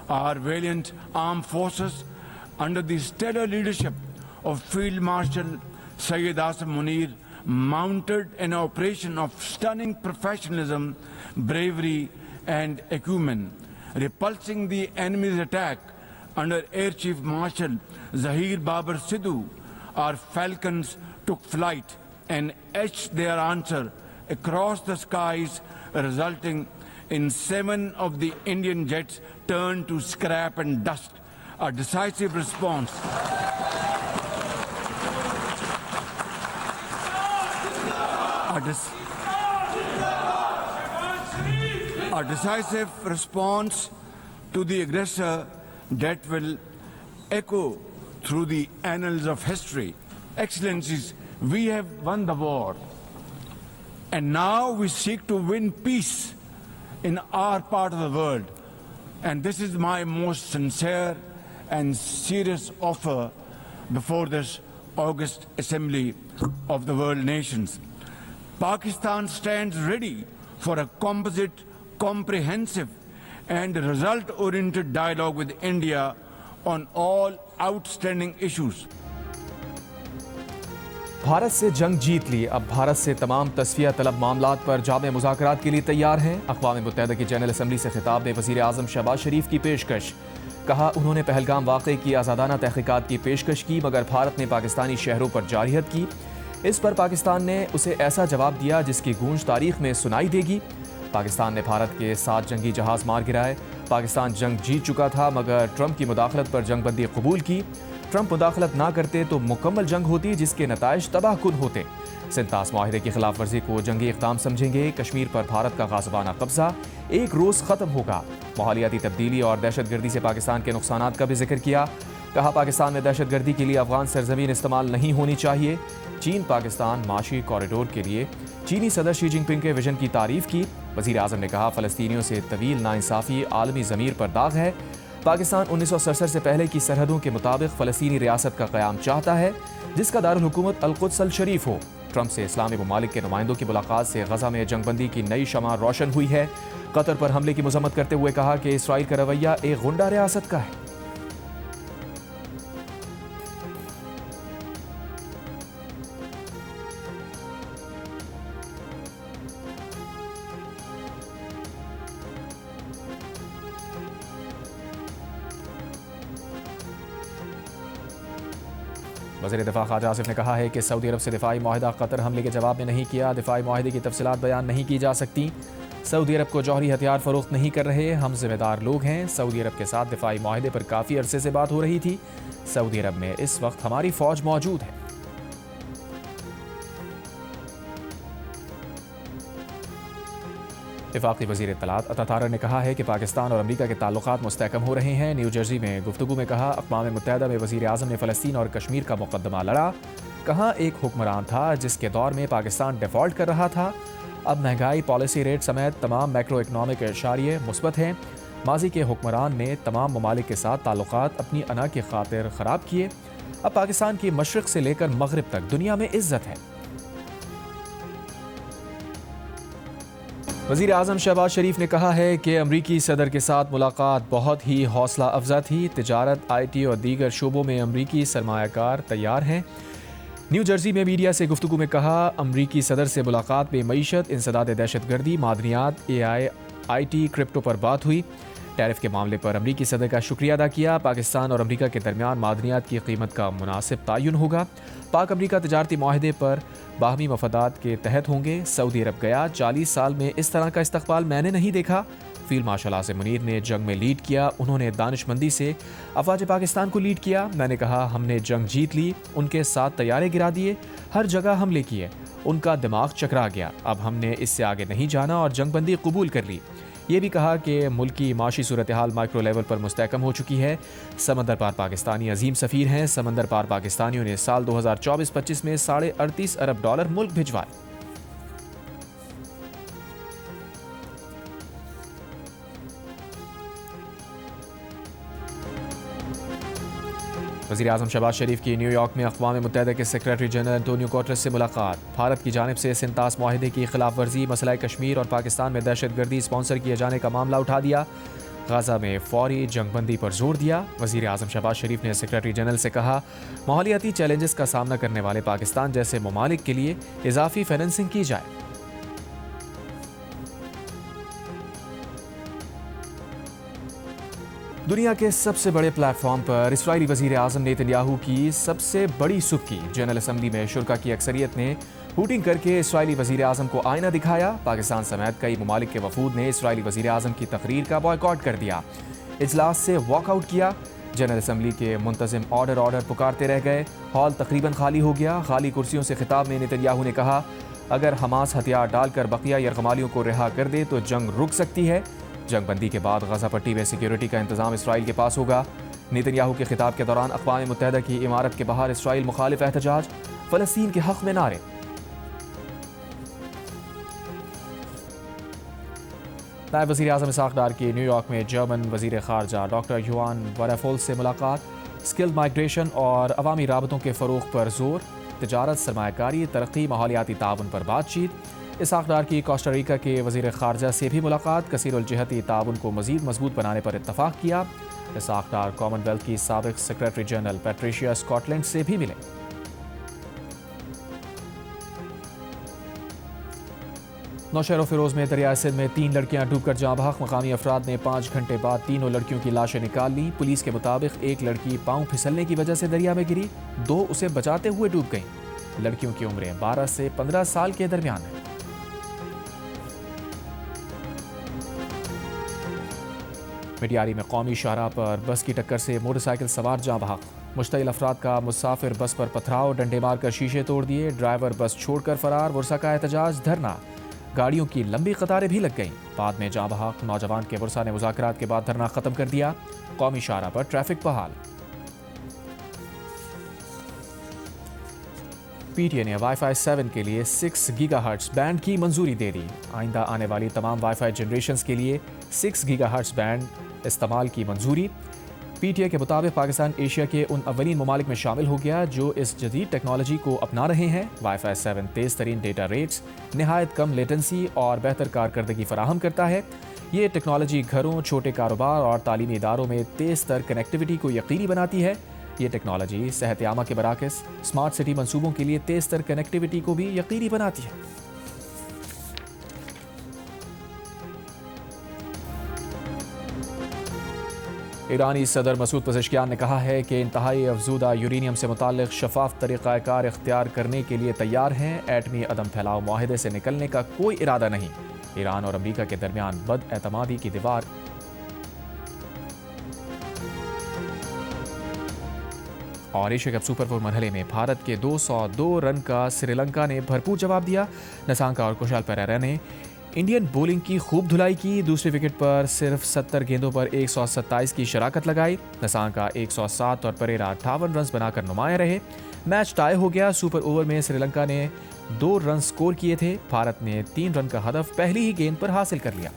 Our valiant armed forces, under the stellar leadership of Field Marshal Syed Asim Munir, mounted an operation of stunning professionalism, bravery, and acumen, repulsing the enemy's attack under Air Chief Marshal Zahir Babar Sidhu. Our falcons took flight and etched their answer across the skies, resulting in 7 of the Indian jets turned to scrap and dust. A decisive response. A decisive response to the aggressor that will echo through the annals of history. Excellencies, we have won the war, and now we seek to win peace in our part of the world. And this is my most sincere and serious offer before this august assembly of the world nations. Pakistan stands ready for a composite, comprehensive and result-oriented dialogue with India on all outstanding issues. Bharat سے جنگ جیت لی، اب بھارت سے تمام تصفیہ طلب معاملات پر جامع مذاکرات کے لیے تیار ہیں۔ اقوام متحدہ کی جنرل اسمبلی سے خطاب میں وزیر اعظم شہباز شریف کی پیشکش، کہا انہوں نے پہلگام واقعے کی آزادانہ تحقیقات کی پیشکش کی مگر بھارت نے پاکستانی شہروں پر جارحیت کی۔ اس پر پاکستان نے اسے ایسا جواب دیا جس کی گونج تاریخ میں سنائی دے گی۔ پاکستان نے بھارت کے 7 جنگی جہاز مار گرائے۔ پاکستان جنگ جیت چکا تھا مگر ٹرمپ کی مداخلت پر جنگ بندی قبول کی۔ ٹرمپ مداخلت نہ کرتے تو مکمل جنگ ہوتی جس کے نتائج تباہ کن ہوتے۔ سنتاس معاہدے کی خلاف ورزی کو جنگی اقدام سمجھیں گے۔ کشمیر پر بھارت کا غاصبانہ قبضہ ایک روز ختم ہوگا۔ ماحولیاتی تبدیلی اور دہشت گردی سے پاکستان کے نقصانات کا بھی ذکر کیا۔ کہا پاکستان میں دہشت گردی کے لیے افغان سرزمین استعمال نہیں ہونی چاہیے۔ چین پاکستان معاشی کوریڈور کے لیے چینی صدر شی جن پنگ کے ویژن کی تعریف کی۔ وزیر اعظم نے کہا فلسطینیوں سے طویل ناانصافی عالمی ضمیر پر داغ ہے۔ پاکستان 1967 سے پہلے کی سرحدوں کے مطابق فلسطینی ریاست کا قیام چاہتا ہے جس کا دارالحکومت القدس الشریف ہو۔ ٹرمپ سے اسلامی ممالک کے نمائندوں کی ملاقات سے غزہ میں جنگ بندی کی نئی شمع روشن ہوئی ہے۔ قطر پر حملے کی مذمت کرتے ہوئے کہا کہ اسرائیل کا رویہ ایک غنڈہ ریاست کا ہے۔ وزیر دفاع خواجہ آصف نے کہا ہے کہ سعودی عرب سے دفاعی معاہدہ قطر حملے کے جواب میں نہیں کیا۔ دفاعی معاہدے کی تفصیلات بیان نہیں کی جا سکتی۔ سعودی عرب کو جوہری ہتھیار فروخت نہیں کر رہے، ہم ذمہ دار لوگ ہیں۔ سعودی عرب کے ساتھ دفاعی معاہدے پر کافی عرصے سے بات ہو رہی تھی۔ سعودی عرب میں اس وقت ہماری فوج موجود ہے۔ وفاقی وزیر اطلاعات عطا طاہر نے کہا ہے کہ پاکستان اور امریکہ کے تعلقات مستحکم ہو رہے ہیں۔ نیو جرسی میں گفتگو میں کہا اقوام متحدہ میں وزیر اعظم نے فلسطین اور کشمیر کا مقدمہ لڑا۔ کہاں ایک حکمران تھا جس کے دور میں پاکستان ڈیفالٹ کر رہا تھا، اب مہنگائی، پالیسی ریٹ سمیت تمام میکرو اکنامک اشاریے مثبت ہیں۔ ماضی کے حکمران نے تمام ممالک کے ساتھ تعلقات اپنی انا کی خاطر خراب کیے، اب پاکستان کی مشرق سے لے کر مغرب تک دنیا میں عزت ہے۔ وزیر اعظم شہباز شریف نے کہا ہے کہ امریکی صدر کے ساتھ ملاقات بہت ہی حوصلہ افزا تھی۔ تجارت، آئی ٹی اور دیگر شعبوں میں امریکی سرمایہ کار تیار ہیں۔ نیو جرسی میں میڈیا سے گفتگو میں کہا امریکی صدر سے ملاقات میں معیشت، انسداد دہشت گردی، معدنیات، آئی ٹی، کرپٹو پر بات ہوئی۔ ٹیرف کے معاملے پر امریکی صدر کا شکریہ ادا کیا۔ پاکستان اور امریکہ کے درمیان معدنیات کی قیمت کا مناسب تعین ہوگا۔ پاک امریکہ تجارتی معاہدے پر باہمی مفادات کے تحت ہوں گے۔ سعودی عرب گیا، 40 سال میں اس طرح کا استقبال میں نے نہیں دیکھا۔ فیلڈ مارشل عاصم منیر نے جنگ میں لیڈ کیا، انہوں نے دانش مندی سے افواج پاکستان کو لیڈ کیا۔ میں نے کہا ہم نے جنگ جیت لی، ان کے ساتھ طیارے گرا دیے، ہر جگہ حملے کیے، ان کا دماغ چکرا گیا۔ اب ہم نے اس سے آگے نہیں جانا اور جنگ بندی قبول کر لی۔ یہ بھی کہا کہ ملک کی معاشی صورتحال مائکرو لیول پر مستحکم ہو چکی ہے۔ سمندر پار پاکستانی عظیم سفیر ہیں۔ سمندر پار پاکستانیوں نے سال 2024-25 میں $38 ارب ملک بھجوائے۔ وزیر اعظم شہباز شریف کی نیو یارک میں اقوام متحدہ کے سیکریٹری جنرل انٹونیو گوٹریس سے ملاقات۔ بھارت کی جانب سے سنتاس معاہدے کی خلاف ورزی، مسئلہ کشمیر اور پاکستان میں دہشت گردی اسپانسر کیے جانے کا معاملہ اٹھا دیا۔ غزہ میں فوری جنگ بندی پر زور دیا۔ وزیر اعظم شہباز شریف نے سیکریٹری جنرل سے کہا ماحولیاتی چیلنجز کا سامنا کرنے والے پاکستان جیسے ممالک کے لیے اضافی فائننسنگ کی جائے۔ دنیا کے سب سے بڑے پلیٹ فارم پر اسرائیلی وزیر اعظم نیتن یاہو کی سب سے بڑی سکی۔ جنرل اسمبلی میں شرکا کی اکثریت نے ہوٹنگ کر کے اسرائیلی وزیر اعظم کو آئینہ دکھایا۔ پاکستان سمیت کئی ممالک کے وفود نے اسرائیلی وزیر اعظم کی تقریر کا بائیکاٹ کر دیا، اجلاس سے واک آؤٹ کیا۔ جنرل اسمبلی کے منتظم آرڈر پکارتے رہ گئے۔ ہال تقریباً خالی ہو گیا۔ خالی کرسیوں سے خطاب میں نیتن یاہو نے کہا اگر حماس ہتھیار ڈال کر بقیہ یرغمالیوں کو رہا کر دے تو جنگ رک سکتی ہے۔ جنگ بندی کے بعد غزہ پٹی میں سیکیورٹی کا انتظام اسرائیل کے پاس ہوگا۔ نیتن یاہو کے خطاب کے دوران اقوام متحدہ کی عمارت کے باہر اسرائیل مخالف احتجاج، فلسطین کے حق میں نعرے۔ نائب وزیر اعظم اسحاق ڈار کی نیو یارک میں جرمن وزیر خارجہ ڈاکٹر یوہان وارافول سے ملاقات۔ اسکل مائیگریشن اور عوامی رابطوں کے فروغ پر زور، تجارت، سرمایہ کاری، ترقی، ماحولیاتی تعاون پر بات چیت۔ اسحاق ڈار کی کوسٹاریکا کے وزیر خارجہ سے بھی ملاقات، کثیر الجہتی تعاون کو مزید مضبوط بنانے پر اتفاق کیا۔ اسحاق ڈار کامن ویلتھ کی سابق secretary general Patricia Scotland سے بھی ملے۔ نوشہر و فیروز میں دریائے سندھ میں 3 لڑکیاں ڈوب کر جاں بحق۔ مقامی افراد نے 5 گھنٹے بعد تینوں لڑکیوں کی لاشیں نکال لی۔ پولیس کے مطابق ایک لڑکی پاؤں پھسلنے کی وجہ سے دریا میں گری، 2 اسے بچاتے ہوئے ڈوب گئیں۔ لڑکیوں کی عمریں 12 سے 15 سال کے درمیان ہیں۔ مٹیاری میں قومی شاہراہ پر بس کی ٹکر سے موٹر سائیکل سوار جاں بحق۔ مشتعل افراد کا مسافر بس پر پتھراؤ، ڈنڈے مار کر شیشے توڑ دیے، ڈرائیور بس چھوڑ کر فرار۔ ورثا کا احتجاج، دھرنا، گاڑیوں کی لمبی قطاریں بھی لگ گئیں۔ بعد میں جاں بحق نوجوان کے ورثا نے مذاکرات کے بعد دھرنا ختم کر دیا۔ قومی شاہراہ پر ٹریفک بحال۔ پی ٹی اے نے وائی فائی 7 کے لیے 6 گیگا ہرٹز بینڈ کی منظوری دے دی۔ آئندہ آنے والی تمام وائی فائی جنریشنز کے لیے 6 گیگا ہرٹز بینڈ استعمال کی منظوری۔ پی ٹی اے کے مطابق پاکستان ایشیا کے ان اولین ممالک میں شامل ہو گیا جو اس جدید ٹیکنالوجی کو اپنا رہے ہیں۔ وائی فائی 7 تیز ترین ڈیٹا ریٹس، نہایت کم لیٹنسی اور بہتر کارکردگی فراہم کرتا ہے۔ یہ ٹیکنالوجی گھروں، چھوٹے کاروبار اور تعلیمی اداروں میں تیز تر کنیکٹیوٹی کو یقینی بناتی ہے۔ یہ ٹیکنالوجی صحت عامہ کے برعکس اسمارٹ سٹی منصوبوں کے لیے تیز تر کنیکٹیوٹی کو بھی یقینی بناتی ہے۔ ایرانی صدر مسعود پزشکیان نے کہا ہے کہ انتہائی افزودہ یورینیم سے متعلق شفاف طریقہ کار اختیار کرنے کے لیے تیار ہیں۔ ایٹمی عدم پھیلاؤ معاہدے سے نکلنے کا کوئی ارادہ نہیں۔ ایران اور امریکہ کے درمیان بد اعتمادی کی دیوار۔ اور ایشیا کپ سپر 4 مرحلے میں بھارت کے 202 رن کا سری لنکا نے بھرپور جواب دیا۔ نسانکا اور کشال پیریرا نے انڈین بولنگ کی خوب دھلائی کی۔ دوسرے وکٹ پر صرف 70 گیندوں پر 127 کی شراکت لگائی۔ نسانکا 107 اور پریرا 58 رنز بنا کر نمایاں رہے۔ میچ ٹائی ہو گیا۔ سپر اوور میں سری لنکا نے 2 رن سکور کیے تھے۔ بھارت نے 3 رن کا ہدف پہلی ہی گیند پر حاصل کر لیا۔